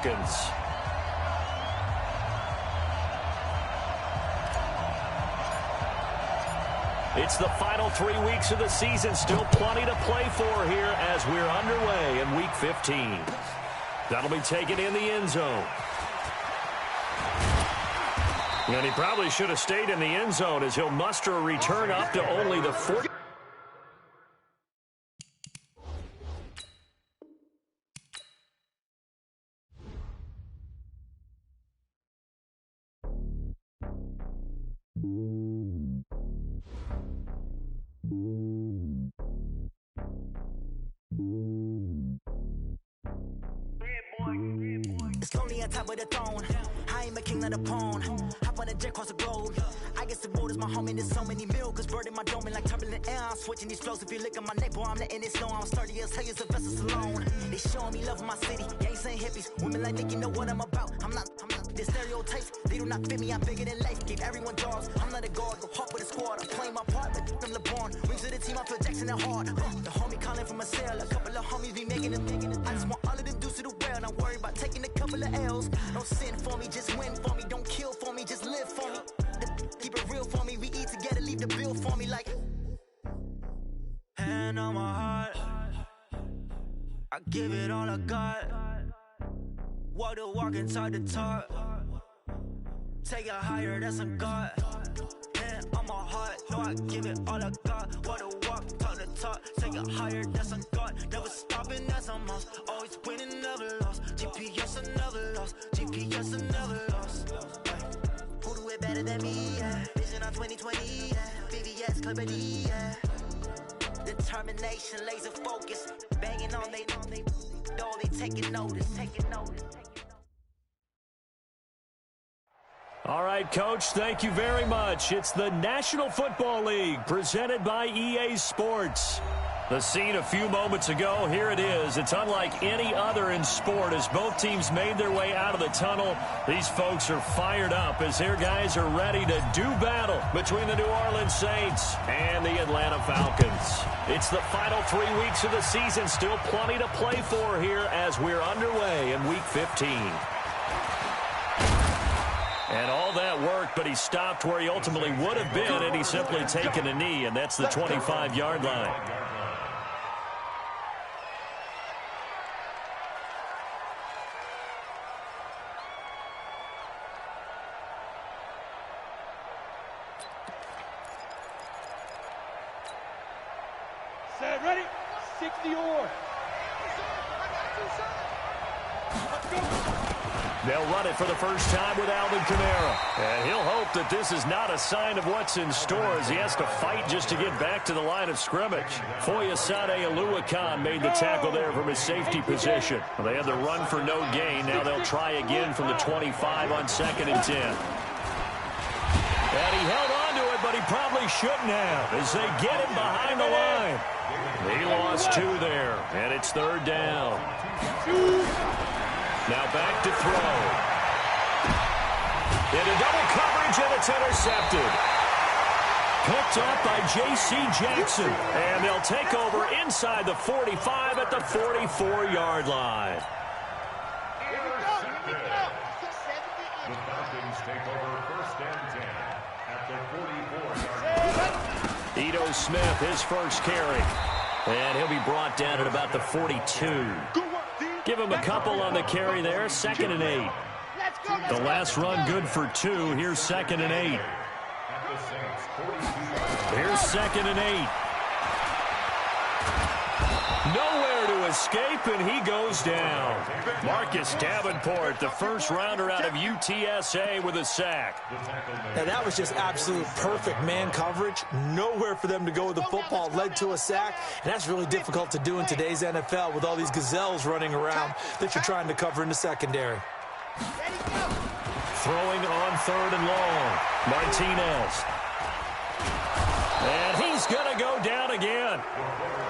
Falcons. It's the final 3 weeks of the season. Still plenty to play for here as we're underway in Week 15. That'll be taken in the end zone. And he probably should have stayed in the end zone as he'll muster a return up to only the 40. It's lonely on top of the throne. I am a king of the pawn. Hop on a jet across the globe. I guess the world is my home and there's so many milks. Bird in my dome and like turbulent air. I'm switching these flows. If you look at my neck, boy, I'm letting it slow. I'm sturdy as hell as a vessel alone. They showing me love in my city. Gangs and hippies. Women like Nick, you know what I'm about. I'm not the stereotypes. They do not fit me. I'm bigger than life. Give everyone jobs. I'm not a guard. Go hop with a squad. I'm playing my part. Like I'm LeBron. Rings to the team. I feel Jackson and hard. The homie calling from a cell. A couple of homies be making it. I just want all of them dudes to the well. Not worry about taking a couple of L's. Don't sin for me, just win for me. Don't kill for me, just live for me. Keep it real for me. We eat together, leave the bill for me like. Hand on my heart, I give it all I got. Walk the walk inside the talk. Take it higher, that's a God. Hand on my heart, no, I give it all I got. Walk the walk, talk the talk. Take it higher, that's a God. Never stopping, that's a must. Always winning, never lost. GPS, I never lost. GPS, I never lost. Who do it better than me? Yeah. Vision on 2020. Yeah. VVS, Clarity. Yeah. Determination, laser focus. Banging on they taking notice. All right, Coach, thank you very much. It's the National Football League presented by EA Sports. The scene a few moments ago, here it is. It's unlike any other in sport as both teams made their way out of the tunnel. These folks are fired up as their guys are ready to do battle between the New Orleans Saints and the Atlanta Falcons. It's the final 3 weeks of the season. Still plenty to play for here as we're underway in Week 15. And all that worked, but he stopped where he ultimately would have been, and he's simply taken a knee, and that's the 25-yard line. Set, ready, 60 or. They'll run it for the first time with Alvin Kamara. And he'll hope that this is not a sign of what's in store as he has to fight just to get back to the line of scrimmage. Foyesade Oluwakan made the tackle there from his safety position. Well, they had the run for no gain. Now they'll try again from the 25 on 2nd and 10. And he held on to it, but he probably shouldn't have as they get him behind the line. He lost 2 there, and it's 3rd down. Now back to throw. Into double coverage, and it's intercepted. Picked up by J.C. Jackson. And they'll take over inside the 45 at the 44-yard line. The Falcons take over 1st and 10 at the 44-yard line. Ito Smith, his first carry. And he'll be brought down at about the 42. Give him a couple on the carry there. 2nd and 8. The last run good for 2. Here's 2nd and 8. Here's 2nd and 8. Nowhere to escape, and he goes down. Marcus Davenport, the first rounder out of UTSA with a sack. Now that was just absolute perfect man coverage. Nowhere for them to go with the football. Led to a sack, and that's really difficult to do in today's NFL with all these gazelles running around that you're trying to cover in the secondary. Throwing on 3rd and long. Martinez. And he's going to go down again.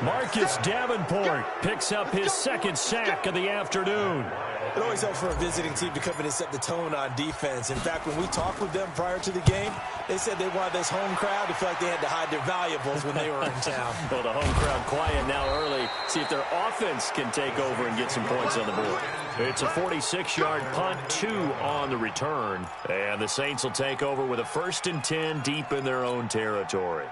Marcus Davenport picks up his 2nd sack of the afternoon. It always helps for a visiting team to come in and set the tone on defense. In fact, when we talked with them prior to the game, they said they wanted this home crowd to feel like they had to hide their valuables when they were in town. Well, the home crowd quiet now early. See if their offense can take over and get some points on the board. It's a 46-yard punt, 2 on the return. And the Saints will take over with a 1st and 10 deep in their own territory.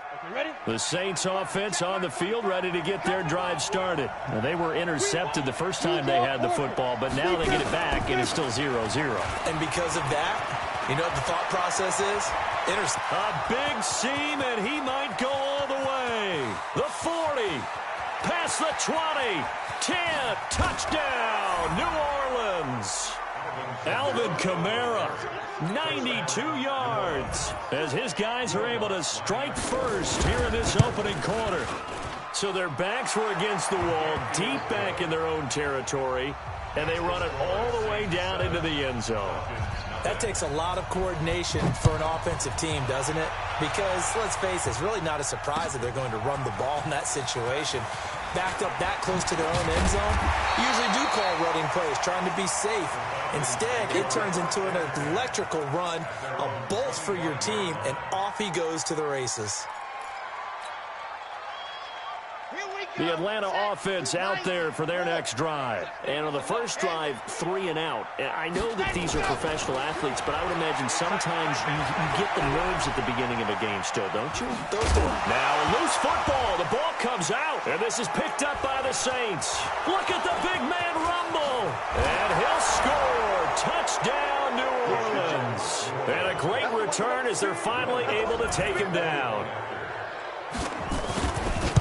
The Saints offense on the field, ready to get their drive started. Well, they were intercepted the first time they had the football, but now they get it back, and it's still 0-0. And because of that, you know what the thought process is? A big seam, and he might go all the way. The 40, past the 20, 10, touchdown, New Orleans. Alvin Kamara, 92 yards, as his guys are able to strike first here in this opening quarter. So their backs were against the wall, deep back in their own territory, and they run it all the way down into the end zone. That takes a lot of coordination for an offensive team, doesn't it? Because, let's face it, it's really not a surprise that they're going to run the ball in that situation. Backed up that close to their own end zone, usually do call running plays, trying to be safe. Instead, it turns into an electrical run, a bolt for your team, and off he goes to the races. The Atlanta offense out there for their next drive. And on the first drive, 3 and out. I know that these are professional athletes, but I would imagine sometimes you get the nerves at the beginning of a game still, don't you? Now a loose football. The ball comes out. And this is picked up by the Saints. Look at the big man rumble. And he'll score. Touchdown, New Orleans. And a great return as they're finally able to take him down.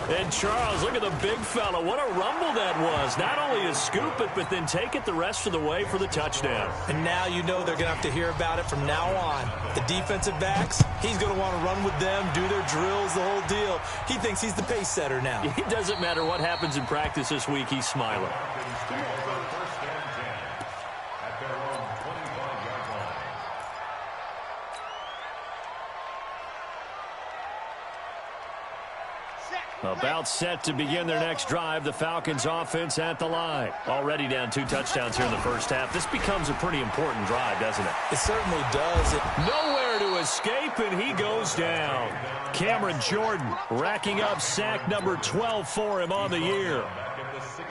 And Charles, look at the big fella. What a rumble that was. Not only to scoop it, but then take it the rest of the way for the touchdown. And now you know they're going to have to hear about it from now on. The defensive backs, he's going to want to run with them, do their drills, the whole deal. He thinks he's the pace setter now. It doesn't matter what happens in practice this week, he's smiling. About set to begin their next drive. The Falcons offense at the line. Already down 2 touchdowns here in the first half. This becomes a pretty important drive, doesn't it? It certainly does. Nowhere to escape, and he goes down. Cameron Jordan racking up sack number 12 for him on the year.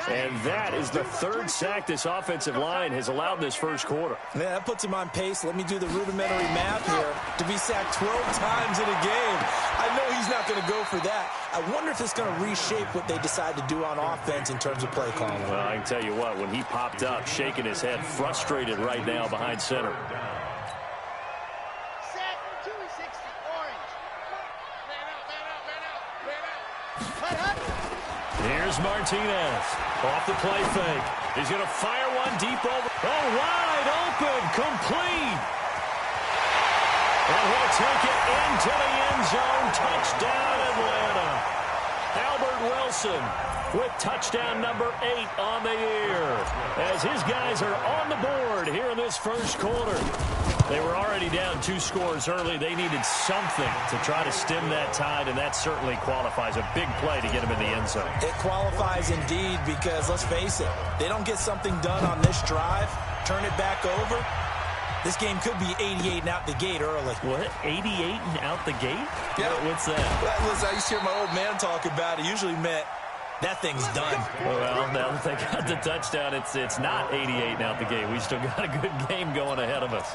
And that is the 3rd sack this offensive line has allowed in this first quarter. Yeah, that puts him on pace. Let me do the rudimentary math here. To be sacked 12 times in a game. I know he's not going to go for that. I wonder if it's going to reshape what they decide to do on offense in terms of play calling. Well, I can tell you what, when he popped up, shaking his head, frustrated right now behind center. Set 260 orange. Man out. Here's Martinez. Off the play fake. He's going to fire one deep over. Oh, wide open. Complete. And he'll take it into the end zone. Touchdown, Atlanta. Albert Wilson with touchdown number 8 on the year. As his guys are on the board here in this first quarter. They were already down 2 scores early. They needed something to try to stem that tide, and that certainly qualifies. A big play to get him in the end zone. It qualifies indeed because, let's face it, they don't get something done on this drive, turn it back over, this game could be 88 and out the gate early. What? 88 and out the gate? Yeah. What's that? Listen, I used to hear my old man talk about it. Usually meant that thing's done. Well, now that they got the touchdown, it's not 88 and out the gate. We still got a good game going ahead of us.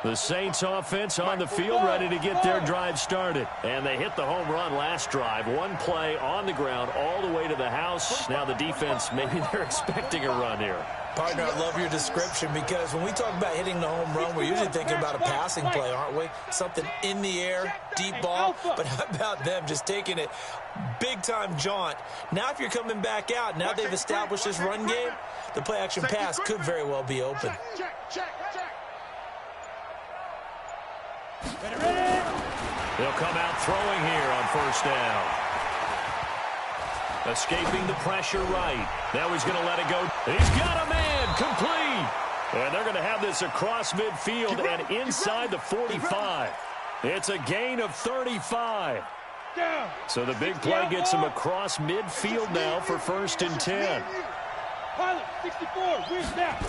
The Saints offense on the field, ready to get their drive started. And they hit the home run last drive. 1 play on the ground all the way to the house. Now the defense, maybe they're expecting a run here. Partner, I love your description because when we talk about hitting the home run, we're usually thinking about a passing play, aren't we? Something in the air, deep ball. But how about them just taking it big-time jaunt? Now if you're coming back out, now they've established this run game, the play-action pass could very well be open. They'll come out throwing here on first down. Escaping the pressure right. Now he's going to let it go. He's got a man. Complete. And they're going to have this across midfield and inside the 45. It's a gain of 35. So the big play gets him across midfield now for 1st and 10. Pilot 64, where's that?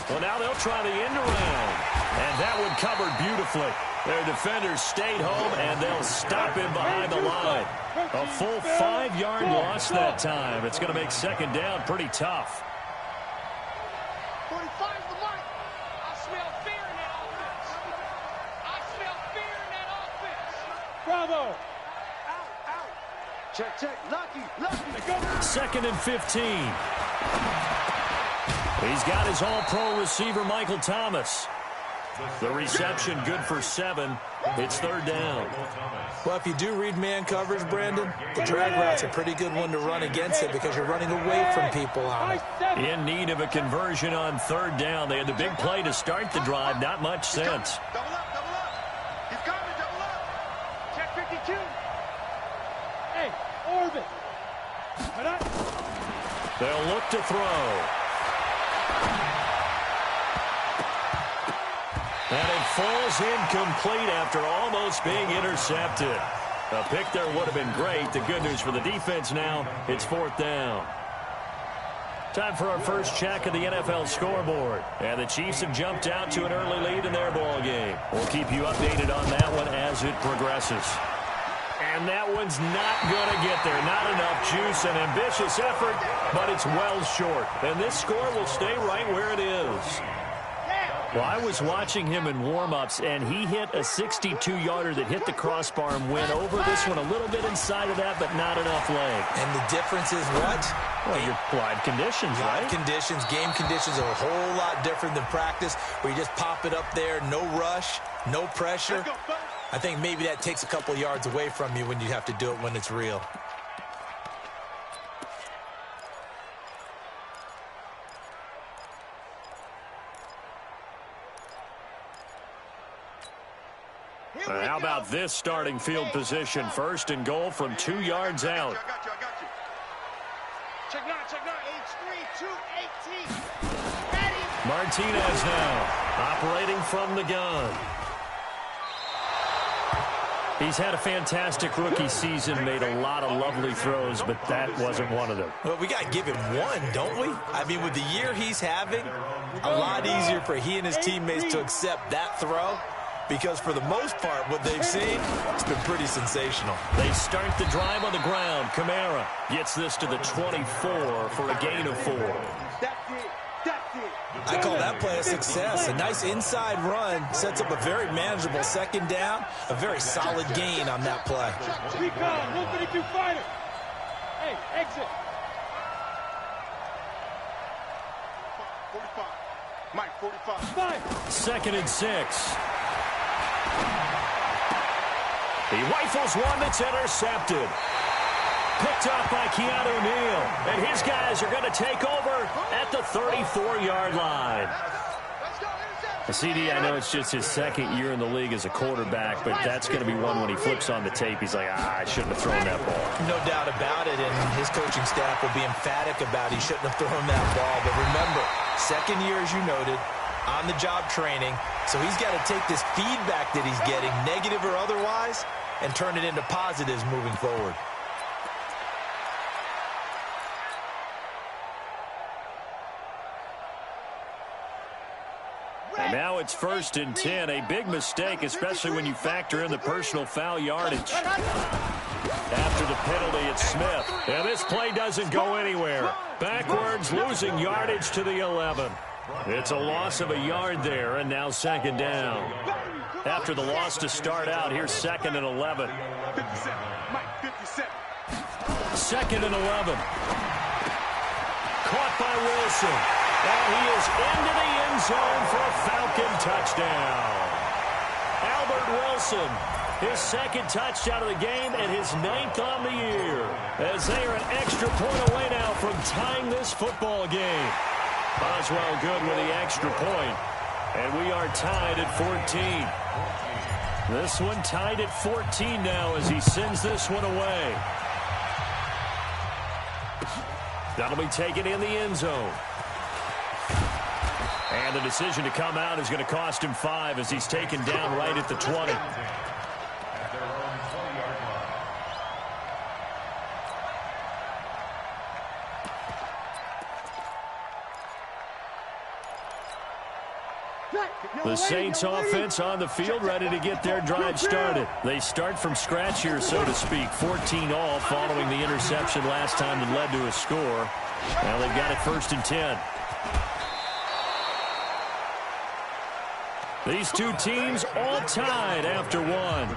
Well, now they'll try the end around. And that one covered beautifully. Their defenders stayed home, and they'll stop him behind the line. A full 5-yard loss that time. It's going to make second down pretty tough. 45's the mark. I smell fear in that offense. I smell fear in that offense. Bravo. Out. Check. Lucky. Second and 15. He's got his all-pro receiver, Michael Thomas. The reception good for 7. It's third down. Well, if you do read man coverage, Brandon, the drag route's a pretty good one to run against it because you're running away from people on it. In need of a conversion on third down. They had the big play to start the drive. Not much sense. Double up. He's coming, double up. Check 52. Hey, orbit. They'll look to throw. And it falls incomplete after almost being intercepted. A pick there would have been great. The good news for the defense now, it's fourth down. Time for our first check of the NFL scoreboard. And the Chiefs have jumped out to an early lead in their ball game. We'll keep you updated on that one as it progresses. And that one's not going to get there. Not enough juice, an ambitious effort, but it's well short. And this score will stay right where it is. Well, I was watching him in warm-ups, and he hit a 62-yarder that hit the crossbar and went over this one a little bit inside of that, but not enough leg. And the difference is what? Well, your live conditions, right? Live conditions, game conditions are a whole lot different than practice, where you just pop it up there, no rush, no pressure. I think maybe that takes a couple yards away from you when you have to do it when it's real. How about this starting field position? First and goal from 2 yards out. I got you. Check 9. H3, 2, 18. Ready. Martinez now operating from the gun. He's had a fantastic rookie season, made a lot of lovely throws, but that wasn't one of them. Well, we got to give him one, don't we? I mean, with the year he's having, a lot easier for he and his teammates to accept that throw. Because for the most part, what they've seen, it's been pretty sensational. They start the drive on the ground. Kamara gets this to the 24 for a gain of 4. That's it. I call that play a success. A nice inside run sets up a very manageable second down. A very solid gain on that play. Recon, 132 fighter. Hey, exit. 45. Mike, 45. Second and 6. He rifles one that's intercepted. Picked off by Keanu Neal. And his guys are going to take over at the 34-yard line. CD, I know it's just his second year in the league as a quarterback, but that's going to be one when he flips on the tape. He's like, I shouldn't have thrown that ball. No doubt about it, and his coaching staff will be emphatic about he shouldn't have thrown that ball. But remember, second year, as you noted, on-the-job training, so he's got to take this feedback that he's getting, negative or otherwise, and turn it into positives moving forward. And now it's first and 10. A big mistake, especially when you factor in the personal foul yardage. After the penalty, it's Smith. And this play doesn't go anywhere. Backwards, losing yardage to the 11. It's a loss of a yard there, and now second down. After the loss to start out, here's second and 11. 57. Mike, 57. Second and 11. Caught by Wilson. And he is into the end zone for a Falcon touchdown. Albert Wilson, his second touchdown of the game and his 9th on the year. As they are an extra point away now from tying this football game. Boswell good with the extra point. And we are tied at 14. This one tied at 14 now as he sends this one away. That'll be taken in the end zone. And the decision to come out is going to cost him 5 as he's taken down right at the 20. The Saints offense on the field, ready to get their drive started. They start from scratch here, so to speak. 14 all following the interception last time that led to a score. Now they've got it 1st and 10. These two teams all tied after one.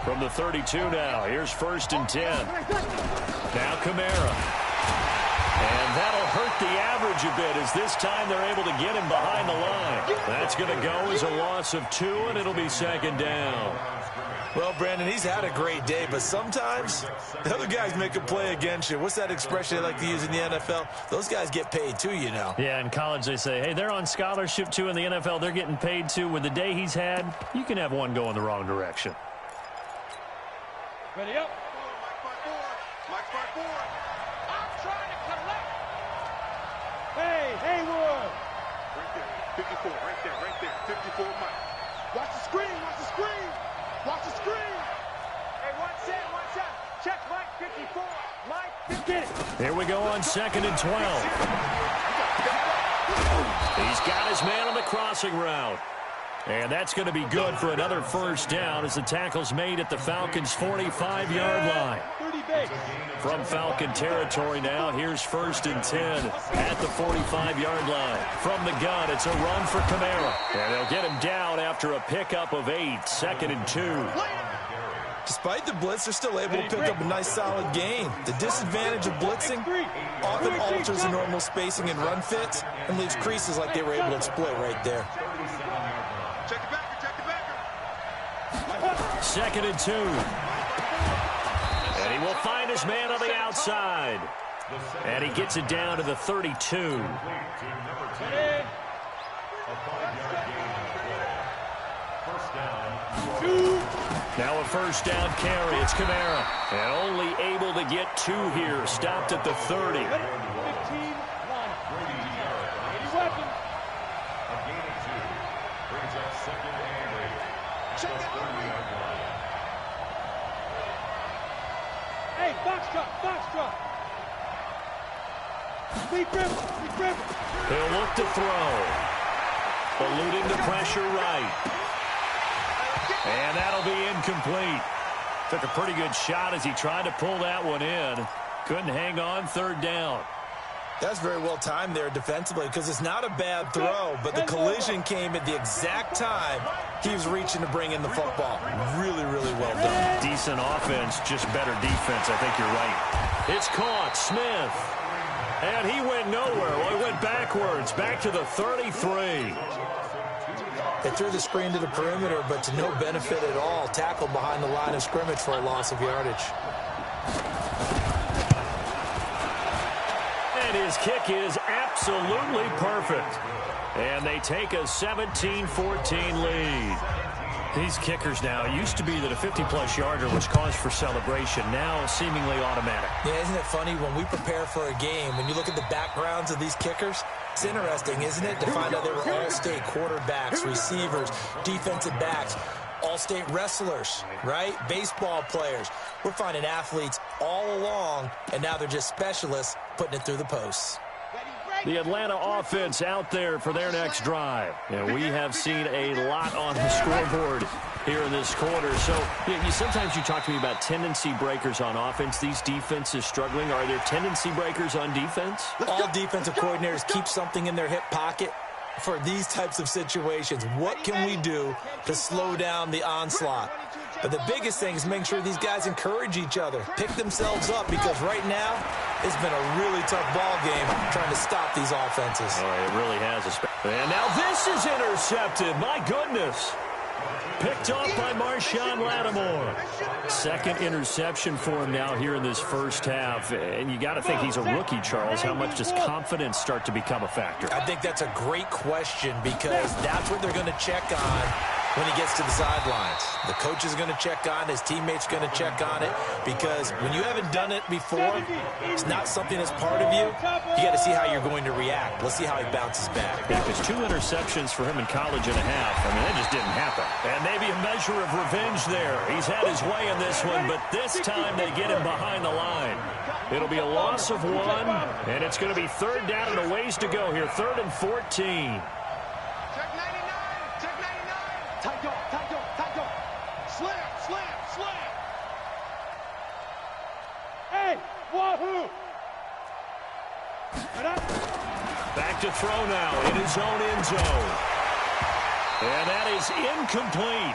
From the 32 now, here's 1st and 10. Now Kamara. And that'll hurt the average a bit as this time they're able to get him behind the line. That's going to go as a loss of 2, and it'll be 2nd down. Well, Brandon, he's had a great day, but sometimes the other guys make a play against you. What's that expression they like to use in the NFL? Those guys get paid too, you know. Yeah, in college they say, hey, they're on scholarship too. In the NFL, they're getting paid too. With the day he's had, you can have one go in the wrong direction. Ready up. Mike 5-4. I'm trying to collect. Hey, Haywood. Right there. 54, right there. 54, Mike. Watch the screen, watch the screen. Watch the screen. Hey, one set. Check Mike 54. Mike 50. Here we go on 2nd and 12. He's got his man on the crossing route. And that's going to be good for another 1st down as the tackle's made at the Falcons' 45-yard line. From Falcon territory now, here's 1st and 10 at the 45-yard line. From the gun, it's a run for Kamara. And they'll get him down after a pickup of 8, 2nd and 2. Despite the blitz, they're still able to pick up a nice, solid gain. The disadvantage of blitzing often alters the normal spacing and run fits and leaves creases like they were able to exploit right there. Check the backer. 2nd and 2. And he will find his man on the outside. And he gets it down to the 32. Now a 1st down carry. It's Kamara. And only able to get 2 here. Stopped at the 30. Hey, box truck. Speed dribble. He'll look to throw. Eluding the pressure right. And that'll be incomplete. Took a pretty good shot as he tried to pull that one in. Couldn't hang on, 3rd down. That's very well timed there defensively because it's not a bad throw, but the collision came at the exact time he was reaching to bring in the football. Really, really well done. Decent offense, just better defense. I think you're right. It's caught. Smith. And he went nowhere. Well, he went backwards. Back to the 33. They threw the screen to the perimeter, but to no benefit at all. Tackled behind the line of scrimmage for a loss of yardage. And his kick is absolutely perfect. And they take a 17-14 lead. These kickers now, it used to be that a 50-plus yarder was cause for celebration. Now seemingly automatic. Yeah, isn't it funny when we prepare for a game, when you look at the backgrounds of these kickers, it's interesting, isn't it, to find out they were all-state quarterbacks, receivers, defensive backs, all-state wrestlers, right? Baseball players. We're finding athletes all along, and now they're just specialists putting it through the posts. The Atlanta offense out there for their next drive. And we have seen a lot on the scoreboard here in this quarter. So sometimes you talk to me about tendency breakers on offense. These defenses struggling. Are there tendency breakers on defense? All defensive coordinators keep something in their hip pocket for these types of situations. What can we do to slow down the onslaught? But the biggest thing is making sure these guys encourage each other, pick themselves up, because right now it's been a really tough ball game trying to stop these offenses. Oh, it really has. And now this is intercepted. My goodness. Picked off by Marshawn Lattimore. Second interception for him now here in this first half. And you got to think he's a rookie, Charles. How much does confidence start to become a factor? I think that's a great question because that's what they're going to check on when he gets to the sidelines. The coach is going to check on it. His teammates going to check on it, because when you haven't done it before, it's not something that's part of you. You got to see how you're going to react. Let's see how he bounces back. Yeah, because 2 interceptions for him in college and a half. I mean, that just didn't happen. And maybe a measure of revenge there. He's had his way in this one, but this time they get him behind the line. It'll be a loss of 1, and it's going to be 3rd down and a ways to go here. 3rd and 14. Check 99. Check 99. Tight go. Tight go. Tight go. Slam. Slam. Slam. Hey, wahoo. Back to throw now in his own end zone. And that is incomplete.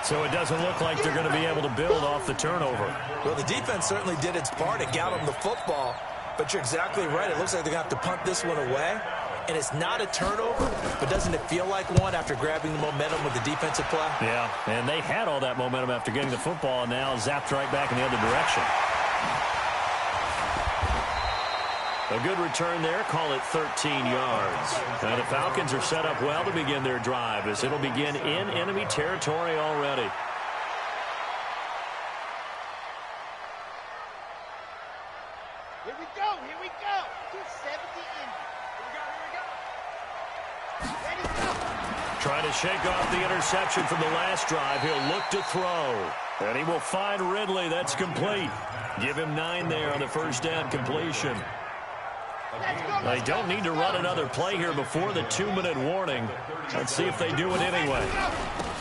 So it doesn't look like they're going to be able to build off the turnover. Well, the defense certainly did its part. It got them the football. But you're exactly right. It looks like they're going to have to punt this one away. And it's not a turnover, but doesn't it feel like one after grabbing the momentum with the defensive play? Yeah, and they had all that momentum after getting the football, and now zapped right back in the other direction. A good return there. Call it 13 yards. Now the Falcons are set up well to begin their drive, as it'll begin in enemy territory already. Here we go. Here we go. 270 in. Here we go. Here we go. Ready, go. Trying to shake off the interception from the last drive. He'll look to throw. And he will find Ridley. That's complete. Give him 9 there on the first down completion. They don't need to run another play here before the 2-minute warning. Let's see if they do it anyway.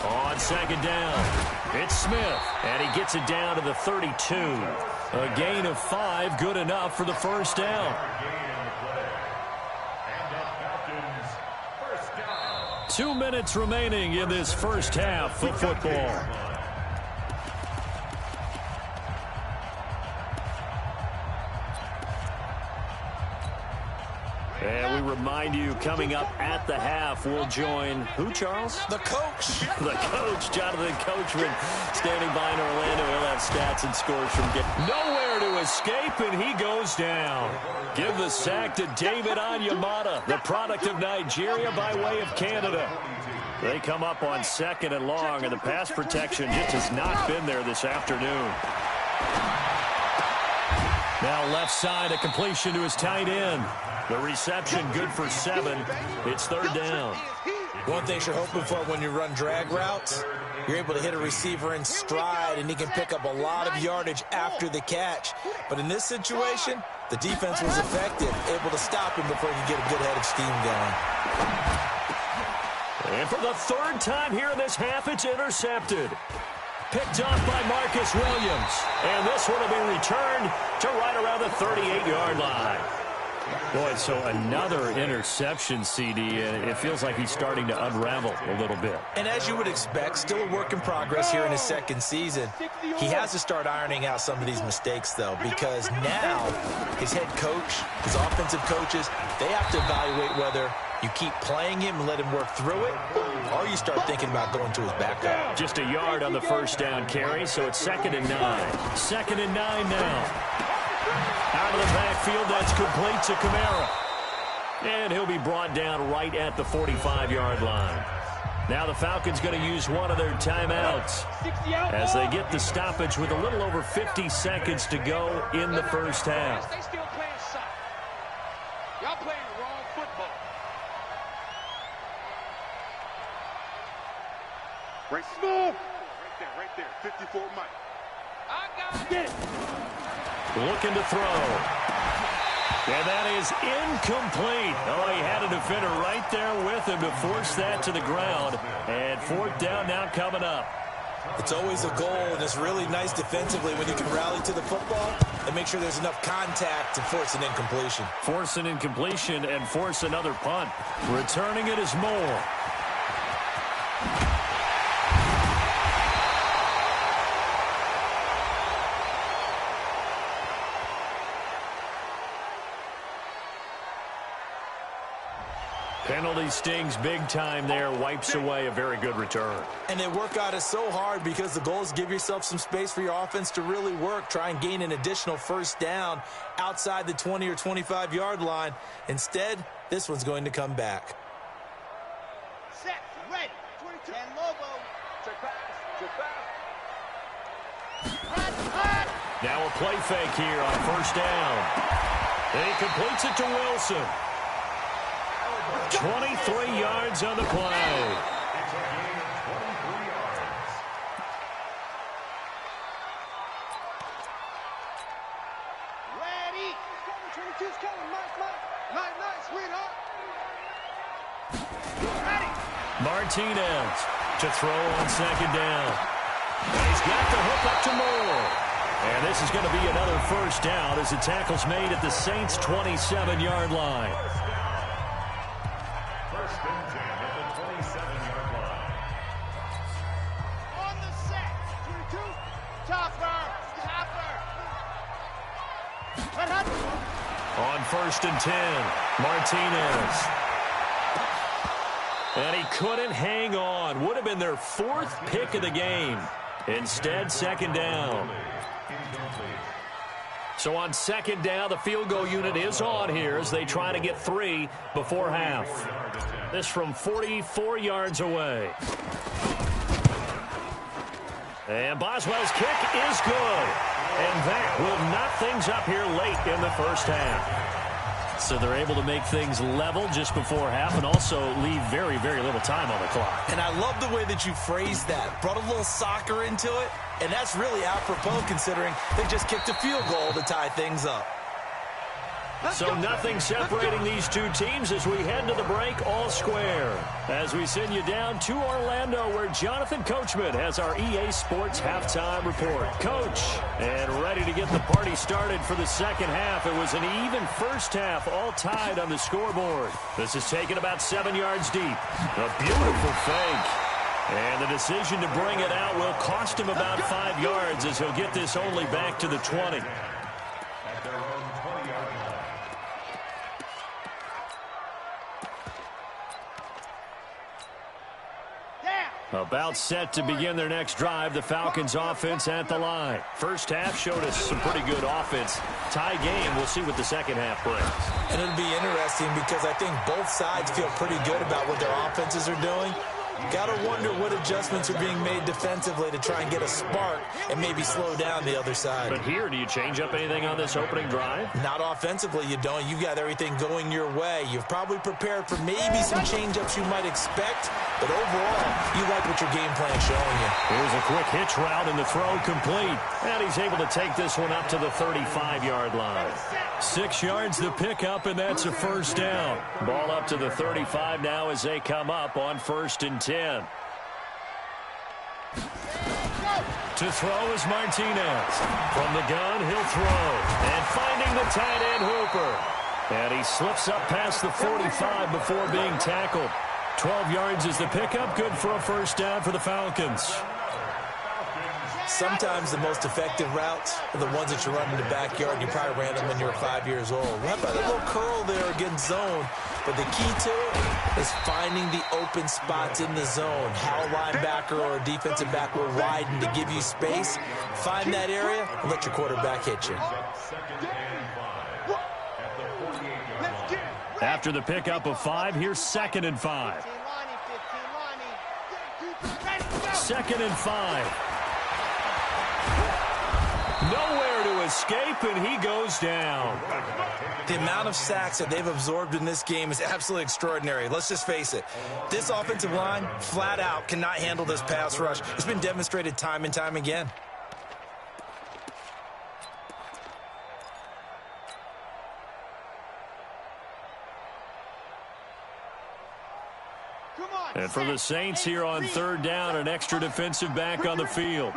On 2nd down, it's Smith, and he gets it down to the 32. A gain of 5, good enough for the first down. 2 minutes remaining in this first half of football. And we remind you, coming up at the half, we'll join who, Charles? The coach. The coach, Jonathan Coachman, standing by in Orlando. He'll have stats and scores from nowhere to escape, and he goes down. Give the sack to David Onyemata, the product of Nigeria by way of Canada. They come up on 2nd and long, and the pass protection just has not been there this afternoon. Now left side, a completion to his tight end. The reception good for 7. It's 3rd down. One thing you're hoping for when you run drag routes, you're able to hit a receiver in stride, and he can pick up a lot of yardage after the catch. But in this situation, the defense was effective, able to stop him before he could get a good head of steam going. And for the 3rd time here in this half, it's intercepted. Picked off by Marcus Williams. And this one will be returned to right around the 38-yard line. Boy, so another interception, CD. It feels like he's starting to unravel a little bit. And as you would expect, still a work in progress here in his 2nd season. He has to start ironing out some of these mistakes, though, because now his head coach, his offensive coaches, they have to evaluate whether you keep playing him and let him work through it, or you start thinking about going to his backup. Just a yard on the first down carry, so it's 2nd and 9. 2nd and 9 now. Out of the backfield, that's complete to Kamara. And he'll be brought down right at the 45-yard line. Now the Falcons going to use one of their timeouts as they get the stoppage with a little over 50 seconds to go in the first half. They still playing soccer. Y'all playing the wrong football. Right there. 54 Mike. I got it. Looking to throw. And that is incomplete. Oh, he had a defender right there with him to force that to the ground. And 4th down now coming up. It's always a goal, and it's really nice defensively when you can rally to the football and make sure there's enough contact to force an incompletion. Force an incompletion and force another punt. Returning it is Moore. Penalty stings big time there, wipes away a very good return. And they work out it so hard because the goal is give yourself some space for your offense to really work. Try and gain an additional first down outside the 20 or 25-yard line. Instead, this one's going to come back. Set, ready. 10 Lobo. Now a play fake here on first down. And he completes it to Wilson. 23 yards on the play. Martinez to throw on second down. And he's got the hook up to Moore. And this is going to be another first down as the tackle's made at the Saints' 27-yard line. First and 10 at the 27-yard line. On the set. 22. Chopper. On first and 10, Martinez. And he couldn't hang on. Would have been their fourth pick of the game. Instead, second down. So on second down, the field goal unit is on here as they try to get 3 before half. This from 44 yards away. And Boswell's kick is good. And that will knock things up here late in the first half. So they're able to make things level just before half and also leave very, very little time on the clock. And I love the way that you phrased that. Brought a little soccer into it, and that's really apropos considering they just kicked a field goal to tie things up. So nothing separating these two teams as we head to the break all square. As we send you down to Orlando where Jonathan Coachman has our EA Sports halftime report. Coach, and ready to get the party started for the second half. It was an even first half, all tied on the scoreboard. This is taken about 7 yards deep. A beautiful fake. And the decision to bring it out will cost him about 5 yards as he'll get this only back to the 20. About set to begin their next drive, the Falcons offense at the line. First half showed us some pretty good offense. Tie game, we'll see what the second half brings. And it'll be interesting because I think both sides feel pretty good about what their offenses are doing. Got to wonder what adjustments are being made defensively to try and get a spark and maybe slow down the other side. But here, do you change up anything on this opening drive? Not offensively, you don't. You've got everything going your way. You've probably prepared for maybe some change-ups you might expect, but overall, you like what your game plan's showing you. Here's a quick hitch route and the throw complete. And he's able to take this one up to the 35-yard line. 6 yards the pickup, and that's a first down. Ball up to the 35 now as they come up on first and 10. To throw is Martinez. From the gun, he'll throw. And finding the tight end Hooper. And he slips up past the 45 before being tackled. 12 yards is the pickup. Good for a first down for the Falcons. Sometimes the most effective routes are the ones that you run in the backyard. You probably ran them when you were 5 years old. How about a little curl there against zone? But the key to it is finding the open spots in the zone. How a linebacker or a defensive back will widen to give you space. Find that area and let your quarterback hit you. After the pickup of 5, here's 2nd and 5. 2nd and 5. Nowhere to escape, and he goes down. The amount of sacks that they've absorbed in this game is absolutely extraordinary. Let's just face it. This offensive line, flat out, cannot handle this pass rush. It's been demonstrated time and time again. And for the Saints here on 3rd down, an extra defensive back on the field.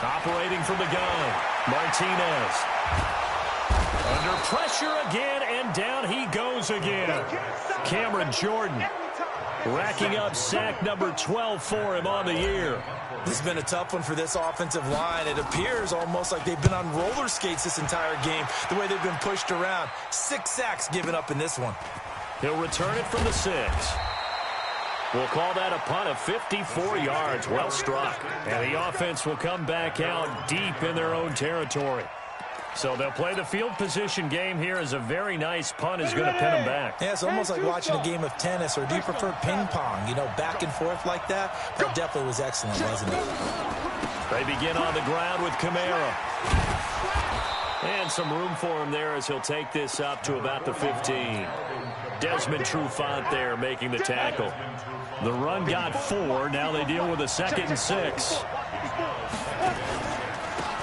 Operating from the gun, Martinez. Under pressure again, and down he goes again. Cameron Jordan racking up sack number 12 for him on the year. This has been a tough one for this offensive line. It appears almost like they've been on roller skates this entire game, the way they've been pushed around. 6 sacks given up in this one. He'll return it from the 6. We'll call that a punt of 54 yards. Well struck. And the offense will come back out deep in their own territory. So they'll play the field position game here as a very nice punt is going to pin them back. Yeah, it's almost like watching a game of tennis, or do you prefer ping pong? You know, back and forth like that? That definitely was excellent, wasn't it? They begin on the ground with Kamara. And some room for him there as he'll take this up to about the 15. Desmond Trufant there making the tackle. The run got 4. Now they deal with a 2nd and 6.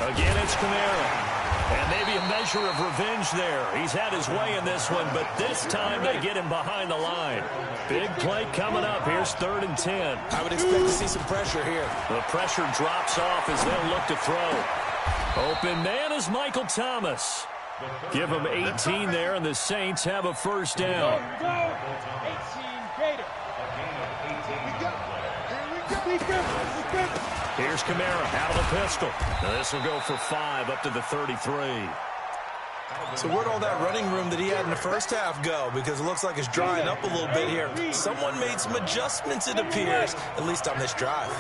Again, it's Kamara. And maybe a measure of revenge there. He's had his way in this one, but this time they get him behind the line. Big play coming up. Here's 3rd and 10. I would expect to see some pressure here. The pressure drops off as they'll look to throw. Open man is Michael Thomas. Give him 18 there, and the Saints have a first down. 18 Gator. Here's Kamara out of the pistol. Now this will go for 5 up to the 33. So where'd all that running room that he had in the first half go? Because it looks like it's drying up a little bit here. Someone made some adjustments, it appears, at least on this drive.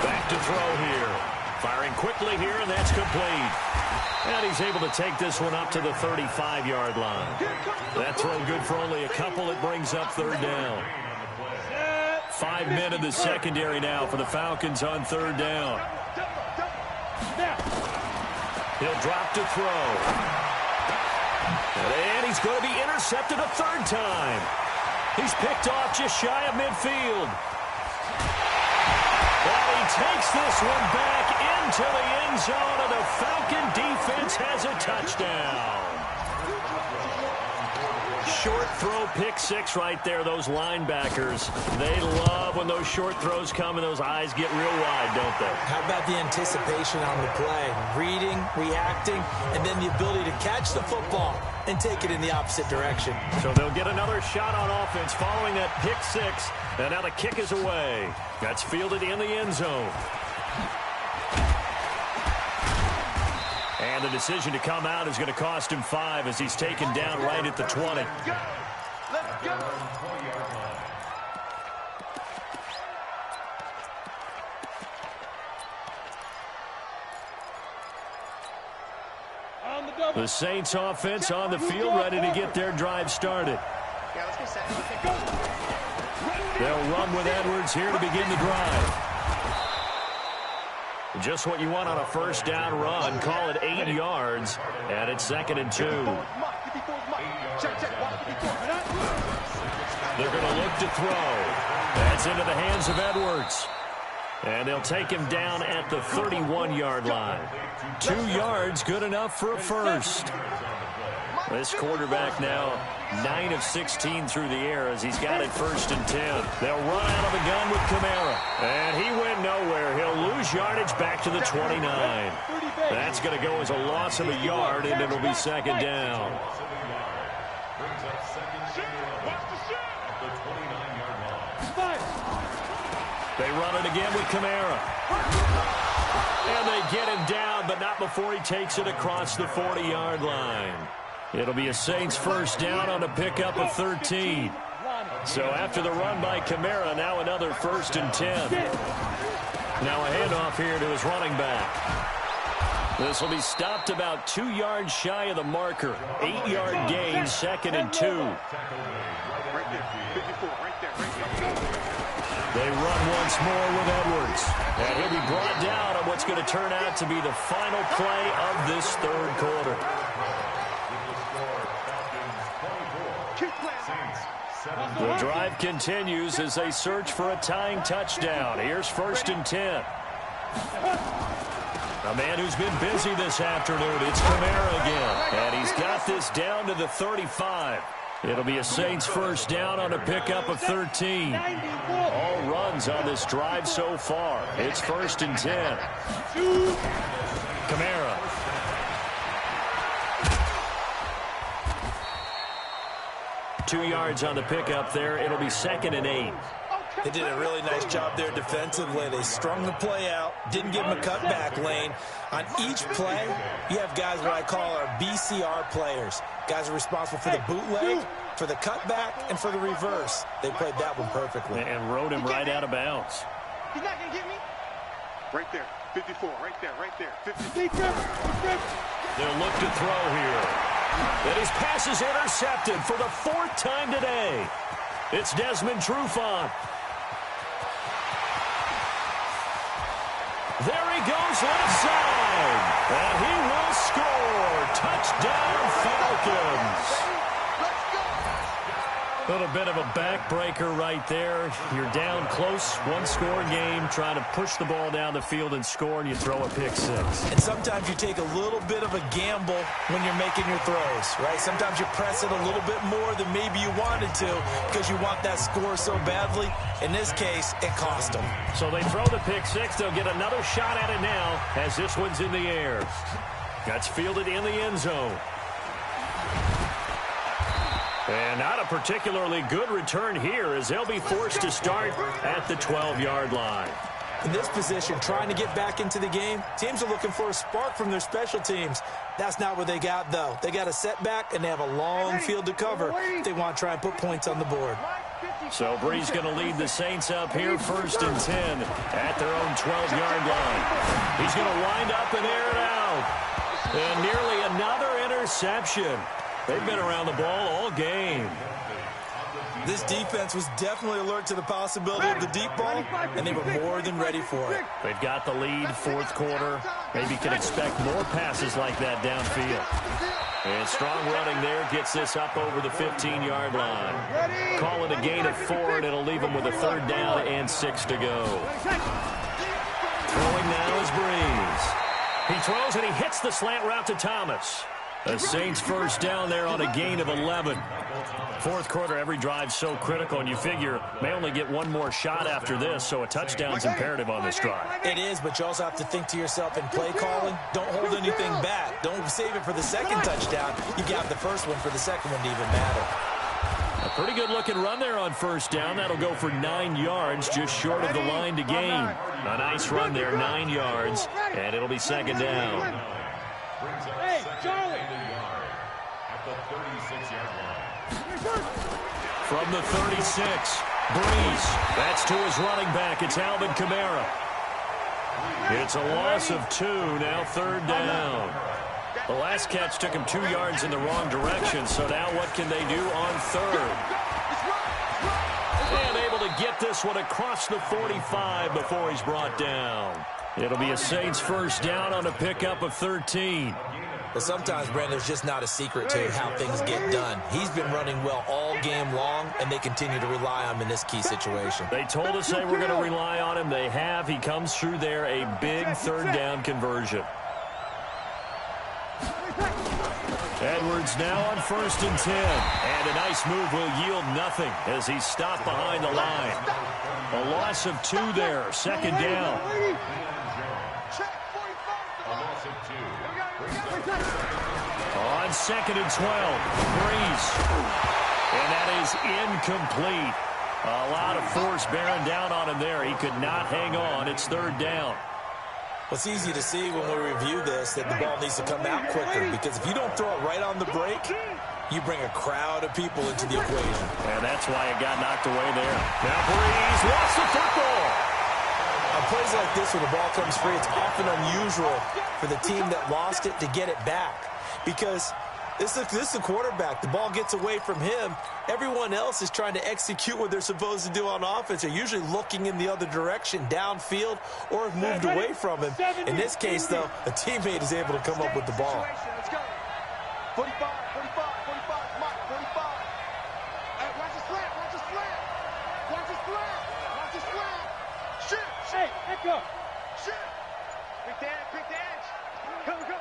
Back to throw here. Firing quickly here, and that's complete. And he's able to take this one up to the 35-yard line. That throw good for only a couple. It brings up 3rd down. 5 men in the secondary now for the Falcons on 3rd down. He'll drop to throw. And he's going to be intercepted a 3rd time. He's picked off just shy of midfield. Well, he takes this one back into the end zone, and the Falcon defense has a touchdown. Short throw, pick 6 right there. Those linebackers, they love when those short throws come and those eyes get real wide, don't they? How about the anticipation on the play? Reading, reacting, and then the ability to catch the football and take it in the opposite direction. So they'll get another shot on offense following that pick 6, and now the kick is away. That's fielded in the end zone. And the decision to come out is going to cost him 5 as he's taken down right at the 20. Let's go. The Saints offense on the field, ready to get their drive started. They'll run with Edwards here to begin the drive. Just what you want on a first down run. Call it 8 yards, and it's 2nd and 2. They're going to look to throw. That's into the hands of Edwards. And they'll take him down at the 31-yard line. 2 yards, good enough for a first. This quarterback now 9 of 16 through the air as he's got it 1st and 10. They'll run out of the gun with Kamara. And he went nowhere. He'll lose yardage back to the 29. That's going to go as a loss of a yard, and it'll be 2nd down. They run it again with Kamara. And they get him down, but not before he takes it across the 40-yard line. It'll be a Saints first down on a pickup of 13. So after the run by Kamara, now another 1st and 10. Now a handoff here to his running back. This will be stopped about 2 yards shy of the marker. 8-yard gain, 2nd and 2. They run once more with Edwards. And he'll be brought down on what's going to turn out to be the final play of this 3rd quarter. The drive continues as they search for a tying touchdown. Here's 1st and 10. A man who's been busy this afternoon. It's Kamara again. And he's got this down to the 35. It'll be a Saints first down on a pickup of 13. All runs on this drive so far. It's 1st and 10. Kamara. Two yards on the pickup there. It'll be 2nd and 8. They did a really nice job there defensively. They strung the play out, didn't give him a cutback lane. On each play, you have guys what I call our BCR players. Guys are responsible for the bootleg, for the cutback, and for the reverse. They played that one perfectly. And rode him right out of bounds. He's not going to get me. Right there. 54, right there, right there. 50. They'll look to throw here. And his pass is intercepted for the 4th time today. It's Desmond Trufant. There he goes left side. And he will score. Touchdown, Falcons. A little bit of a backbreaker right there. You're down close, one-score game, trying to push the ball down the field and score, and you throw a pick six. And sometimes you take a little bit of a gamble when you're making your throws, right? Sometimes you press it a little bit more than maybe you wanted to because you want that score so badly. In this case, it cost them. So they throw the pick six. They'll get another shot at it now as this one's in the air. That's fielded in the end zone. And not a particularly good return here as they'll be forced to start at the 12-yard line. In this position, trying to get back into the game, teams are looking for a spark from their special teams. That's not what they got, though. They got a setback, and they have a long field to cover if they want to try and put points on the board. So Bree's going to lead the Saints up here 1st and 10 at their own 12-yard line. He's going to wind up and air it out. And nearly another interception. They've been around the ball all game. This defense was definitely alert to the possibility of the deep ball, and they were more than ready for it. They've got the lead, 4th quarter. Maybe can expect more passes like that downfield. And strong running there gets this up over the 15-yard line. Call it a gain of 4, and it'll leave them with a 3rd down and 6 to go. Throwing now is Breeze. He throws, and he hits the slant route to Thomas. The Saints 1st down there on a gain of 11. 4th quarter, every drive so critical, and you figure may only get one more shot after this, so a touchdown's imperative on this drive. It is, but you also have to think to yourself in play calling, don't hold anything back. Don't save it for the 2nd touchdown. You got the 1st one for the 2nd one to even matter. A pretty good-looking run there on 1st down. That'll go for 9 yards, just short of the line to gain. A nice run there, 9 yards, and it'll be 2nd down. Hey, Charlie! At the 36-yard line. From the 36, Breeze. That's to his running back. It's Alvin Kamara. It's a loss of 2, now 3rd down. The last catch took him 2 yards in the wrong direction, so now what can they do on 3rd? And able to get this one across the 45 before he's brought down. It'll be a Saints 1st down on a pickup of 13. Well, sometimes, Brandon, there's just not a secret to how things get done. He's been running well all game long, and they continue to rely on him in this key situation. They told us they were going to rely on him. They have. He comes through there, a big 3rd down conversion. Edwards now on 1st and 10. And a nice move will yield nothing as he's stopped behind the line. A loss of 2 there, 2nd down. On 2nd and 12, Breeze. And that is incomplete. A lot of force bearing down on him there. He could not hang on. It's 3rd down. Well, it's easy to see when we review this that the ball needs to come out quicker, because if you don't throw it right on the break, you bring a crowd of people into the equation. And that's why it got knocked away there. Now Breeze lost the football. On plays like this, when the ball comes free, it's often unusual for the team that lost it to get it back, because this is the quarterback. The ball gets away from him. Everyone else is trying to execute what they're supposed to do on offense. They're usually looking in the other direction, downfield, or have moved away from him. In this case, though, a teammate is able to come up with the ball. 45, 45, 45, Mike, 45. Hey, watch the slant, watch the slant. Watch the slant, watch the slant. Shoot, hey, echo. Shoot. Pick the edge. Go, go.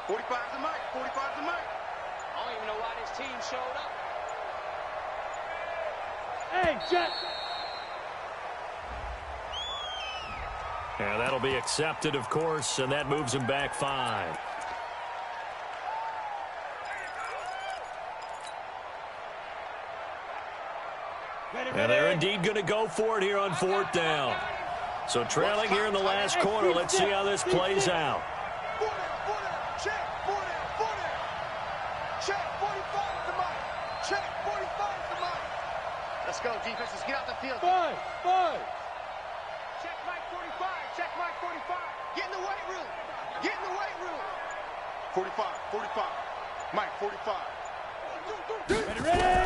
45's the mic, 45's the mic. I don't even know why this team showed up. Hey, Jet. Yeah, that'll be accepted, of course, and that moves him back 5. And they're indeed going to go for it here on 4th down. So trailing here in the last quarter. Let's see how this plays out. Check, 45's the mic. Check, 45's the mic. Let's go, defense. Let's get out the field. 5. Check Mike 45. Check Mike 45. Get in the weight room. Get in the weight room. 45, 45. Mike, 45. Ready?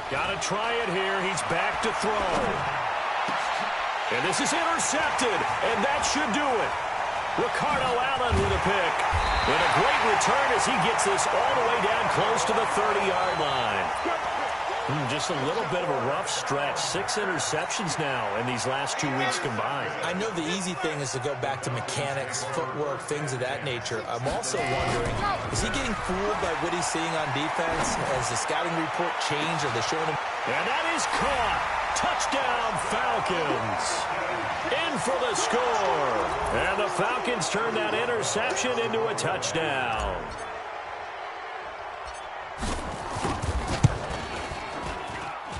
Got to try it here. He's back to throw. And this is intercepted, and that should do it. Ricardo Allen with a pick. And a great return as he gets this all the way down close to the 30-yard line. Just a little bit of a rough stretch. 6 interceptions now in these last 2 weeks combined. I know the easy thing is to go back to mechanics, footwork, things of that nature. I'm also wondering, is he getting fooled by what he's seeing on defense? Has the scouting report changed? Are they showing him? And that is caught. Touchdown, Falcons. In for the score. And the Falcons turn that interception into a touchdown.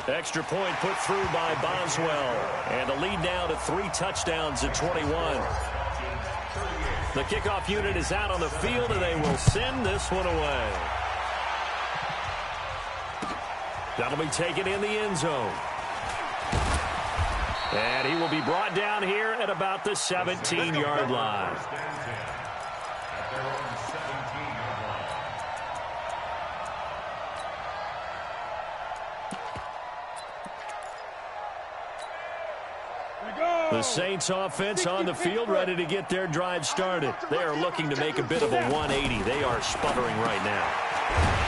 Extra point put through by Boswell. And a lead now to 3 touchdowns at 21. The kickoff unit is out on the field, and they will send this one away. That'll be taken in the end zone. And he will be brought down here at about the 17-yard line. The Saints offense on the field, ready to get their drive started. They are looking to make a bit of a 180. They are sputtering right now.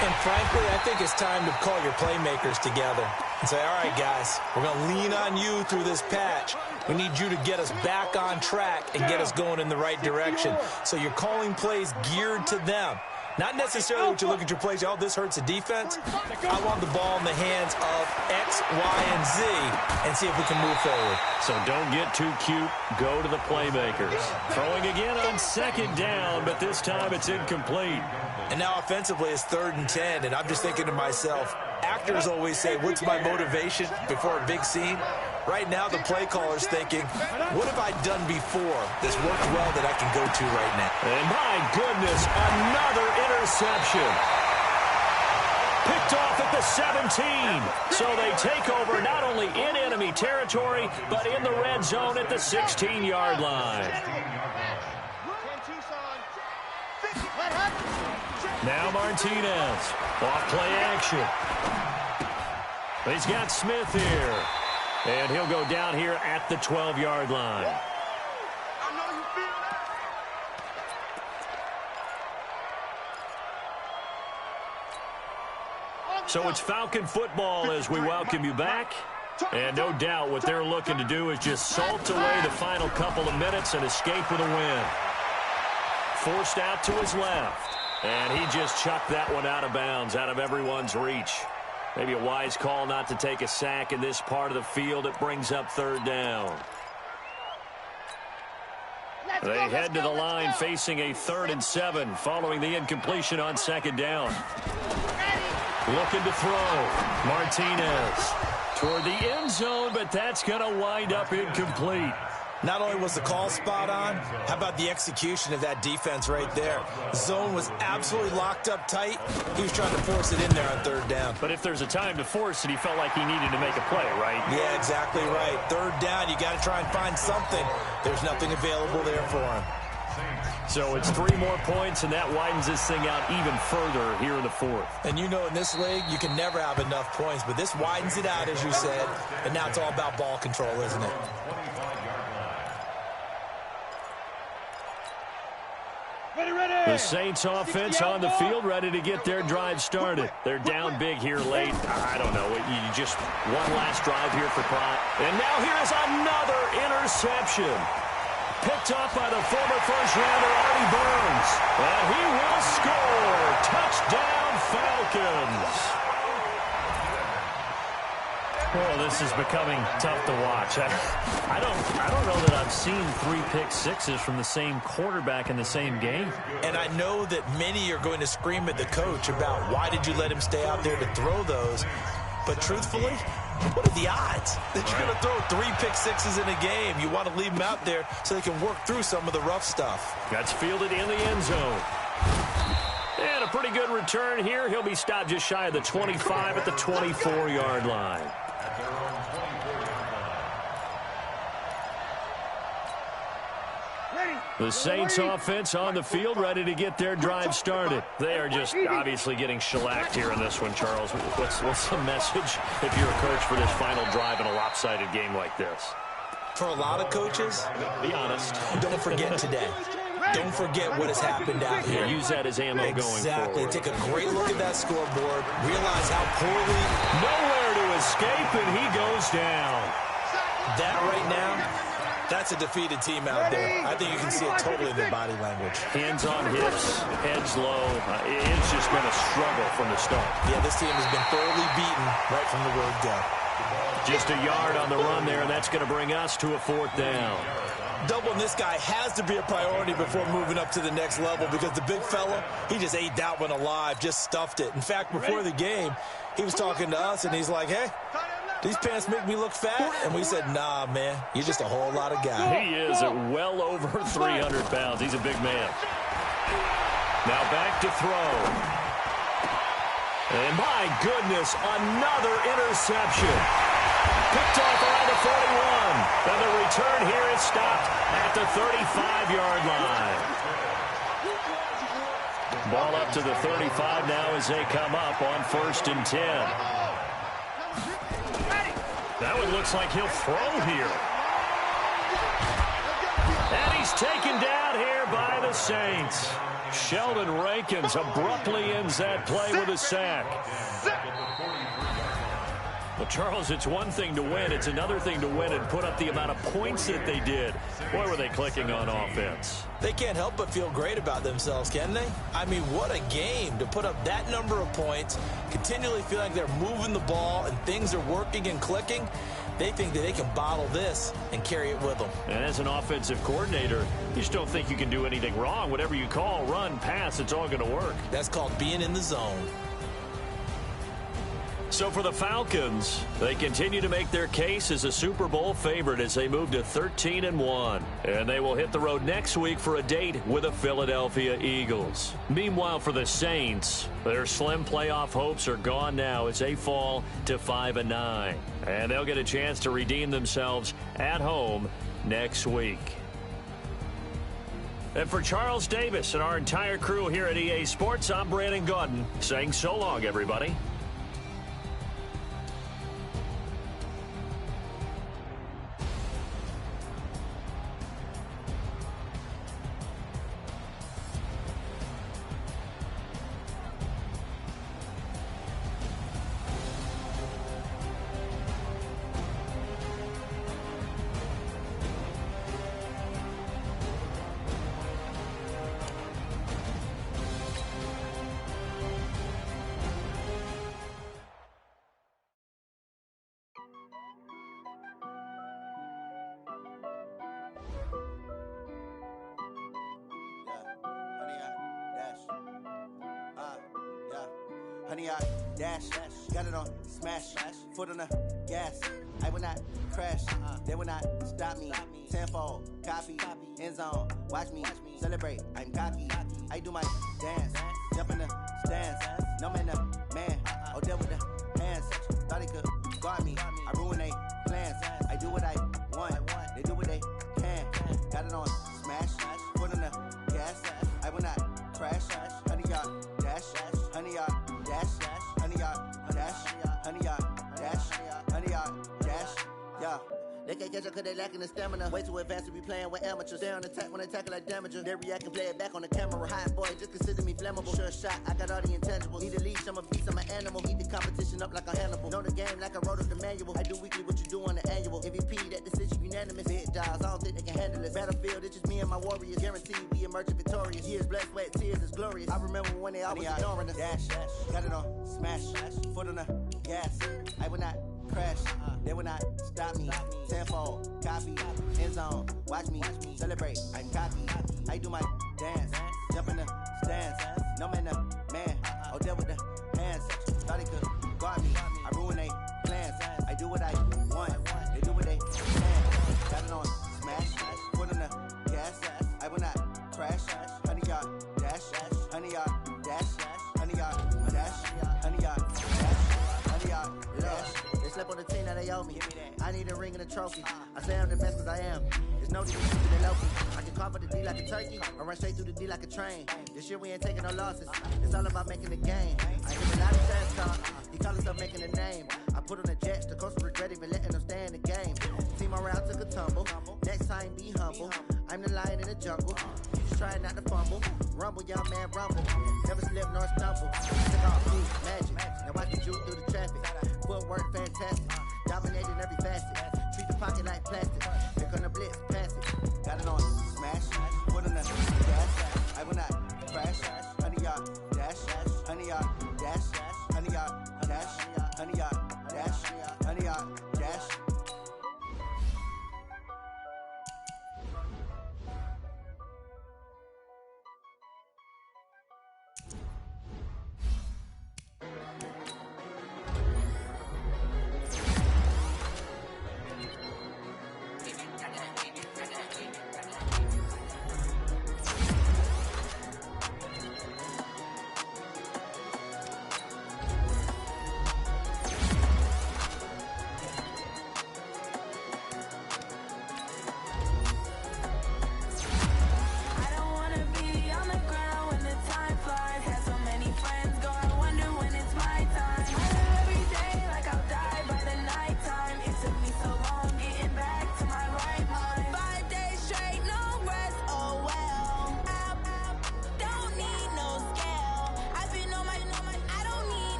And frankly, I think it's time to call your playmakers together and say, all right, guys, we're going to lean on you through this patch. We need you to get us back on track and get us going in the right direction. So you're calling plays geared to them. Not necessarily what you look at your plays, oh, this hurts the defense. I want the ball in the hands of X, Y, and Z and see if we can move forward. So don't get too cute. Go to the playmakers. Throwing again on 2nd down, but this time it's incomplete. And now offensively it's 3rd and 10, and I'm just thinking to myself, actors always say, what's my motivation before a big scene? Right now the play caller's thinking, what have I done before that's worked well that I can go to right now? And my goodness, another interception. Picked off at the 17. So they take over not only in enemy territory, but in the red zone at the 16-yard line. Now Martinez, off play action. He's got Smith here. And he'll go down here at the 12-yard line. So it's Falcon football as we welcome you back. And no doubt what they're looking to do is just salt away the final couple of minutes and escape with a win. Forced out to his left. And he just chucked that one out of bounds, out of everyone's reach. Maybe a wise call not to take a sack in this part of the field. It brings up 3rd down. They head to the line facing a 3rd and 7 following the incompletion on 2nd down. Looking to throw. Martinez toward the end zone, but that's going to wind up incomplete. Not only was the call spot on, how about the execution of that defense right there? The zone was absolutely locked up tight. He was trying to force it in there on 3rd down. But if there's a time to force it, he felt like he needed to make a play, right? Yeah, exactly right. 3rd down, you got to try and find something. There's nothing available there for him. So it's 3 more points, and that widens this thing out even further here in the 4th. And you know in this league, you can never have enough points, but this widens it out, as you said, and now it's all about ball control, isn't it? The Saints offense on the field ready to get their drive started. They're down big here late. I don't know. You just one last drive here for Pratt. And now here's another interception. Picked up by the former first-rounder Artie Burns. And he will score. Touchdown, Falcons. Oh, this is becoming tough to watch. I don't know that I've seen 3 pick sixes from the same quarterback in the same game. And I know that many are going to scream at the coach about why did you let him stay out there to throw those. But truthfully, what are the odds that you're going to throw 3 pick sixes in a game? You want to leave them out there so they can work through some of the rough stuff. That's fielded in the end zone. And a pretty good return here. He'll be stopped just shy of the 25 at the 24-yard line. Ready. The Saints offense on the field, ready to get their drive started. They are just obviously getting shellacked here in this one, Charles. What's the message if you're a coach for this final drive in a lopsided game like this? For a lot of coaches, be honest, don't forget today. Don't forget what has happened out here. Use that as ammo going forward. Exactly. Take a great look at that scoreboard. Realize how poorly. Nowhere to escape, and he goes down. That right now, that's a defeated team out there. I think you can see it totally in their body language. Hands on hips, heads low. It's just been a struggle from the start. Yeah, this team has been thoroughly beaten right from the word go. Just a yard on the run there, and that's going to bring us to a 4th down. Doubling this guy has to be a priority before moving up to the next level because the big fella, he just ate that one alive, just stuffed it. In fact, before the game, he was talking to us, and he's like, hey, these pants make me look fat? And we said, nah, man, you're just a whole lot of guy. He is at well over 300 pounds. He's a big man. Now back to throw. And my goodness, another interception. Picked off around the 41. And the return here is stopped at the 35-yard line. Ball up to the 35 now as they come up on 1st and 10. That one looks like he'll throw here. And he's taken down here by the Saints. Sheldon Rankins abruptly ends that play with a sack. Well, Charles, it's one thing to win. It's another thing to win and put up the amount of points that they did. Boy, were they clicking on offense. They can't help but feel great about themselves, can they? I mean, what a game to put up that number of points, continually feel like they're moving the ball and things are working and clicking. They think that they can bottle this and carry it with them. And as an offensive coordinator, you just don't think you can do anything wrong. Whatever you call, run, pass, it's all going to work. That's called being in the zone. So for the Falcons, they continue to make their case as a Super Bowl favorite as they move to 13-1. And they will hit the road next week for a date with the Philadelphia Eagles. Meanwhile, for the Saints, their slim playoff hopes are gone now as they fall to 5-9. And they'll get a chance to redeem themselves at home next week. And for Charles Davis and our entire crew here at EA Sports, I'm Brandon Gaudin saying so long, everybody. Honey, I dash, got it on smash, foot on the gas. I will not crash, they will not stop me. Tenfold, copy, end zone, watch me celebrate. I'm cocky, I do my dance, jump in the stands. No man, the man, oh, deal with the hands. Thought he could guard me, I ruin they plans. I do what I want, they do what they can. Got it on smash, foot on the gas. I will not crash, honey, y'all dash, honey, y'all dash, honey, y'all dash, honey, y'all dash, honey, y'all dash, yeah. They can't catch up cause they lacking the stamina. Way too advanced to be playing with amateurs. They on attack when they tackle like damager. They react and play it back on the camera. Hot boy, just consider me flammable. Sure shot, I got all the intangibles. Need a leash, I'm a beast, I'm an animal. Eat the competition up like a Hannibal. Know the game like I wrote up the manual. I do weekly what you do on the annual. MVP, that decision unanimous. Big dogs, I don't think they can handle it. Battlefield, it's just me and my warriors. Guaranteed we emerging victorious. Years, blood, sweat, tears, it's glorious. I remember when they always ignoring us. Dash, got it on smash, foot on the gas. I will not crash, they will not stop me. Tenfold, copy, end zone, watch me celebrate. I'm cocky, I do my dance, jump in the stands. No man, the man, oh, deal with the hands. Thought he could guard me, I ruin they plans. I do what I want, they do what they can. Got it on smash, foot on the gas. I will not crash, honey, y'all dash, honey, y'all dash, honey, y'all dash, honey, y'all dash, honey, y'all dash. up on the team that they owe me. I need a ring and a trophy. I say I'm the best cause I am. There's no need to keep it low. I can cough at the D like a turkey, or run straight through the D like a train. This year we ain't taking no losses. It's all about making the game. I hear a lot of trash talk. He call himself making a name. I put on the Jets, the coach regret even letting them stay in the game. Team around took a tumble. Next time be humble. I'm the lion in the jungle. You just trying not to fumble. Rumble, young man, rumble. Never slip nor stumble. Took off food, magic. Now watch me juke through the traffic. Footwork fantastic. Dominating every facet. Treat the pocket like plastic. Here come the blitz, pass it. Got it on smash. Put on the gas. I will not crash. 100 yard dash. 100 yard dash. 100 yard dash. 100 yard dash. 100 yard dash.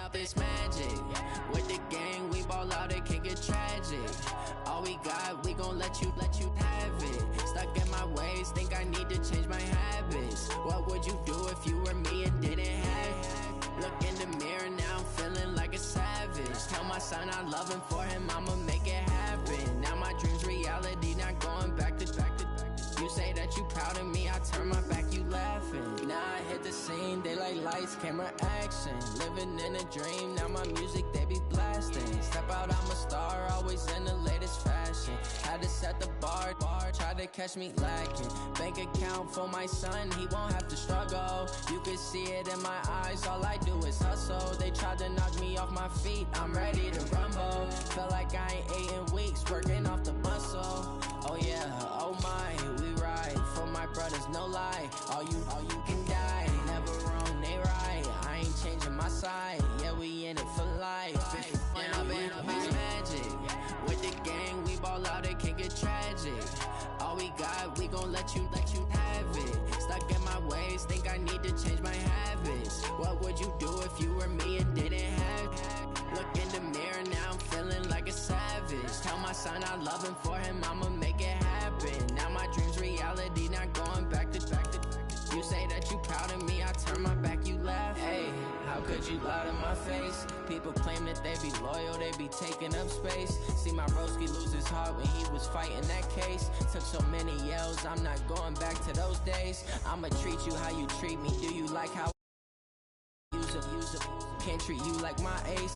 Up this magic. With the gang, we ball out, it can get tragic. All we got, we gon' let you have it. Stuck in my ways, think I need to change my habits. What would you do if you were me and didn't have it? Look in the mirror, now I'm feeling like a savage. Tell my son I love him, for him I'ma make it happen. Now my dream's reality, not going back to. You say that you proud of me, I turn my back, you laughing. Now I hit the scene, daylight lights, camera action. Living in a dream, now my music, they be blasting. Step out, I'm a star, always in the latest fashion. Had to set the bar, try to catch me lacking. Bank account for my son, he won't have to struggle. You can see it in my eyes, all I do is hustle. They tried to knock me me off my feet, I'm ready to rumble. Felt like I ain't ate in weeks, working off the muscle. Oh yeah, oh my, we ride for my brothers, no lie. All you can die, never wrong, they right. I ain't changing my side, yeah, we in it for life. And I've been magic with the gang, we ball out, it can get tragic. All we got, we gon' let you have it. Stuck in my ways, think I need to change my habits. What would you do if you were me and didn't have it? Look in the mirror, now I'm feeling like a savage. Tell my son I love him, for him I'ma make it happen. Now my dream's reality, not going back to. You say that you proud of me, I turn my back, you laugh. Hey, how could you lie to my face? People claim that they be loyal, they be taking up space. See my broski lose his heart when he was fighting that case. Took so many yells, I'm not going back to those days. I'ma treat you how you treat me. Do you like how I use it? Can't treat you like my ace.